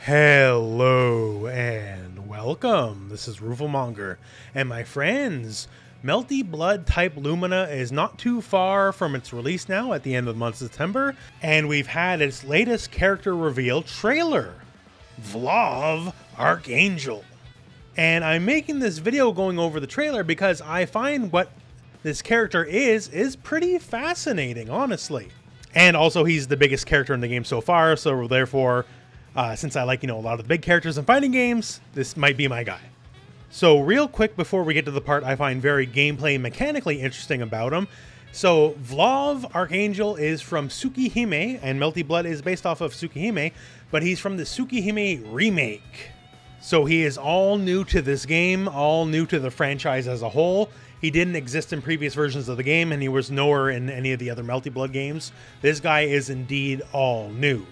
Hello and welcome. This is rooflemonger, and my friends, Melty Blood Type Lumina is not too far from its release now at the end of the month of September, and we've had its latest character reveal trailer, Vlov Arkhangel. And I'm making this video going over the trailer because I find what this character is pretty fascinating, honestly. And also he's the biggest character in the game so far, so therefore since I like, a lot of the big characters in fighting games, this might be my guy. So real quick before we get to the part I find very gameplay mechanically interesting about him. So Vlov Arkhangel is from Tsukihime, and Melty Blood is based off of Tsukihime, but he's from the Tsukihime remake. So he is all new to this game, all new to the franchise as a whole. He didn't exist in previous versions of the game, and he was nowhere in any of the other Melty Blood games. This guy is indeed all new.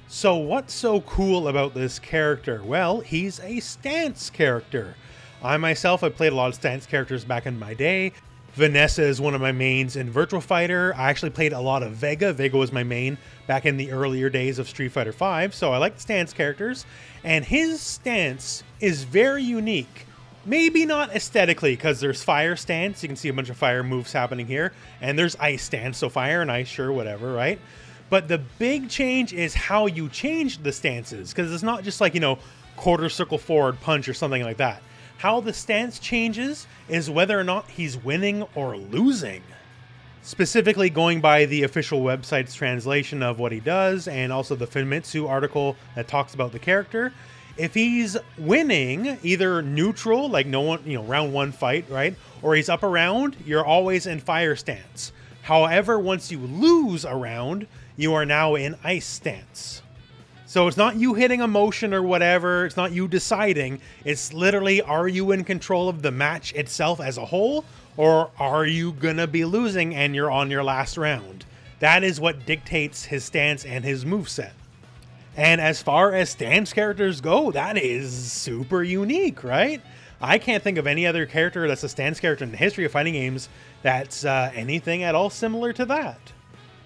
So what's so cool about this character? Well, he's a stance character. I myself have played a lot of stance characters back in my day. Vanessa is one of my mains in Virtua Fighter. I actually played a lot of Vega. Vega was my main back in the earlier days of Street Fighter V, so I like stance characters. And his stance is very unique. Maybe not aesthetically, because there's fire stance. You can see a bunch of fire moves happening here. And there's ice stance, so fire and ice, sure, whatever, right? But the big change is how you change the stances, because it's not just like, quarter circle forward punch or something like that. How the stance changes is whether or not he's winning or losing. Specifically going by the official website's translation of what he does, and also the Famitsu article that talks about the character. If he's winning, either neutral, like no one, round one fight, right? Or he's up a round, you're always in fire stance. However, once you lose a round, you are now in ice stance. So it's not you hitting a motion or whatever, it's not you deciding, it's literally, are you in control of the match itself as a whole, or are you gonna be losing and you're on your last round? That is what dictates his stance and his moveset. And as far as stance characters go, that is super unique, right? I can't think of any other character that's a stance character in the history of fighting games that's anything at all similar to that.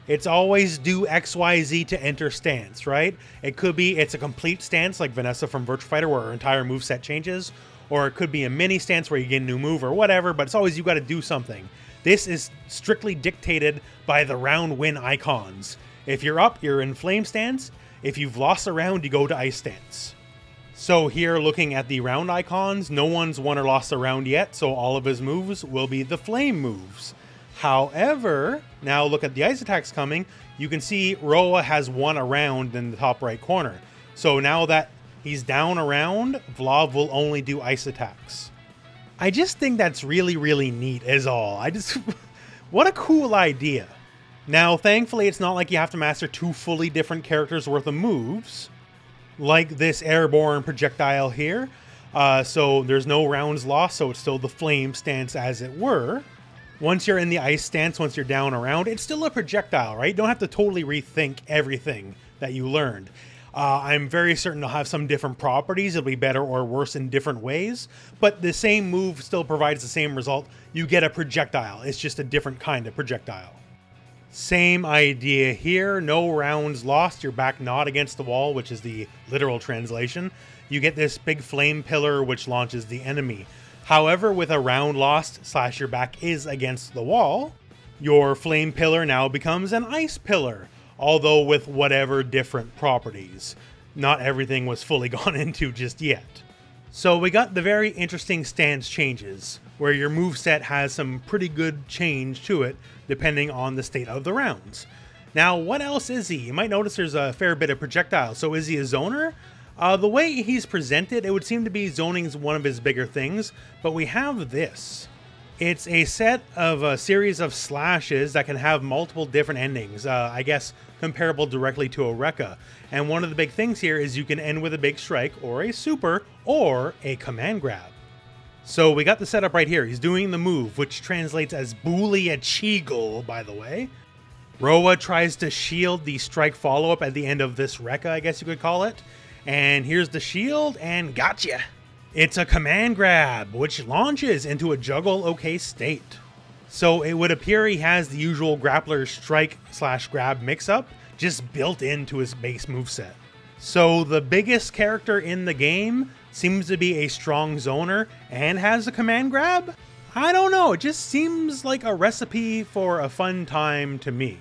It's always do XYZ to enter stance, right? It could be it's a complete stance like Vanessa from Virtua Fighter where her entire moveset changes, or it could be a mini stance where you get a new move or whatever, but it's always you got to do something. This is strictly dictated by the round win icons. If you're up, you're in flame stance. If you've lost a round, you go to ice stance. So here looking at the round icons, no one's won or lost a round yet, so all of his moves will be the flame moves. However, now look at the ice attacks coming. You can see Roa has won a round in the top right corner. So now that he's down a round, Vlov will only do ice attacks. I just think that's really, really neat is all. What a cool idea. Now, thankfully, it's not like you have to master two fully different characters worth of moves, like this airborne projectile here. So there's no rounds lost, so it's still the flame stance as it were. Once you're in the ice stance, once you're down around, it's still a projectile, right? You don't have to totally rethink everything that you learned. I'm very certain it'll have some different properties. It'll be better or worse in different ways, but the same move still provides the same result. You get a projectile. It's just a different kind of projectile. Same idea here. No rounds lost. You're back not against the wall, which is the literal translation. You get this big flame pillar, which launches the enemy. However, with a round lost / your back is against the wall, your flame pillar now becomes an ice pillar, although with whatever different properties. Not everything was fully gone into just yet. So we got the very interesting stance changes, where your moveset has some pretty good change to it, depending on the state of the rounds. Now, what else is he? You might notice there's a fair bit of projectile. So is he a zoner? The way he's presented, it would seem to be zoning is one of his bigger things, but we have this. It's a set of a series of slashes that can have multiple different endings, I guess comparable directly to a Rekka. And one of the big things here is you can end with a big strike, or a super, or a command grab. So we got the setup right here. He's doing the move, which translates as Boolia Cheagle, by the way. Roa tries to shield the strike follow-up at the end of this Rekka, I guess you could call it. And here's the shield, and gotcha! It's a command grab, which launches into a juggle OK state. So it would appear he has the usual grappler strike / grab mix-up, just built into his base moveset. So the biggest character in the game seems to be a strong zoner and has a command grab? I don't know, it just seems like a recipe for a fun time to me.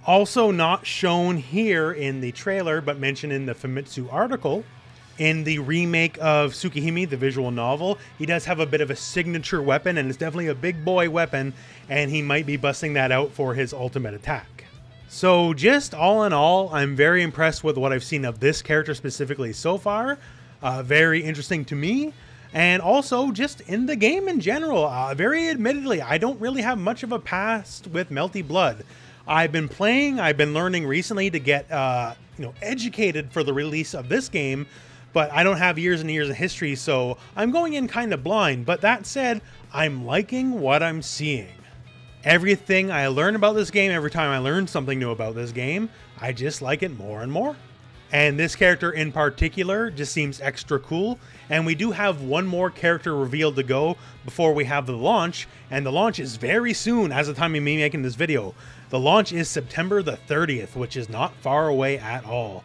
Also not shown here in the trailer, but mentioned in the Famitsu article, in the remake of Tsukihime, the visual novel, he does have a bit of a signature weapon, and it's definitely a big boy weapon, and he might be busting that out for his ultimate attack. So just all in all, I'm very impressed with what I've seen of this character specifically so far. Very interesting to me. And also just in the game in general, very admittedly, I don't really have much of a past with Melty Blood. I've been playing, I've been learning recently to get educated for the release of this game, but I don't have years and years of history, so I'm going in kind of blind. But that said, I'm liking what I'm seeing. Everything I learn about this game, every time I learn something new about this game, I just like it more and more. And this character in particular just seems extra cool. And we do have one more character revealed to go before we have the launch. And the launch is very soon as the time of me making this video. The launch is September the 30th, which is not far away at all.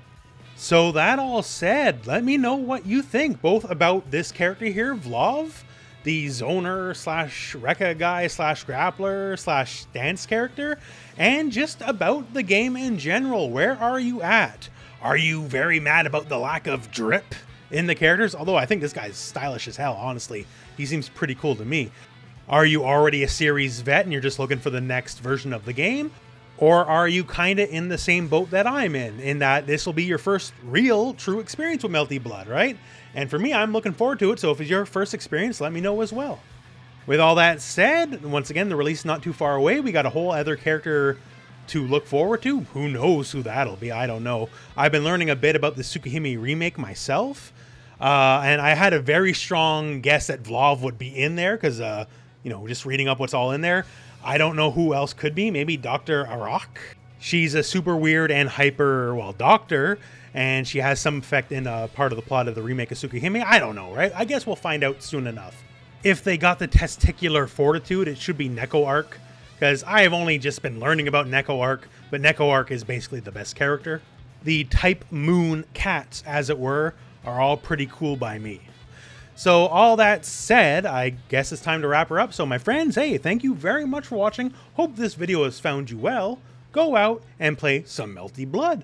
So that all said, let me know what you think, both about this character here, Vlov, the zoner slash Rekka guy slash grappler slash dance character, and just about the game in general. Where are you at? Are you very mad about the lack of drip in the characters? Although I think this guy's stylish as hell, honestly. He seems pretty cool to me. Are you already a series vet and you're just looking for the next version of the game? Or are you kind of in the same boat that I'm in that this will be your first real, true experience with Melty Blood, right? And for me, I'm looking forward to it, so if it's your first experience, let me know as well. With all that said, once again, the release is not too far away. We got a whole other character to look forward to. Who knows who that'll be? I don't know. I've been learning a bit about the Tsukihime remake myself, and I had a very strong guess that Vlov would be in there because, just reading up what's all in there. I don't know who else could be. Maybe Dr. Arak. She's a super weird and hyper, doctor, and she has some effect in part of the plot of the remake of Tsukihime. I don't know, right? I guess we'll find out soon enough. If they got the testicular fortitude, it should be Neko Arc, because I have only just been learning about Neko Arc, but Neko Arc is basically the best character. The Type Moon cats, as it were, are all pretty cool by me. So all that said, I guess it's time to wrap her up. So my friends, hey, thank you very much for watching. Hope this video has found you well. Go out and play some Melty Blood.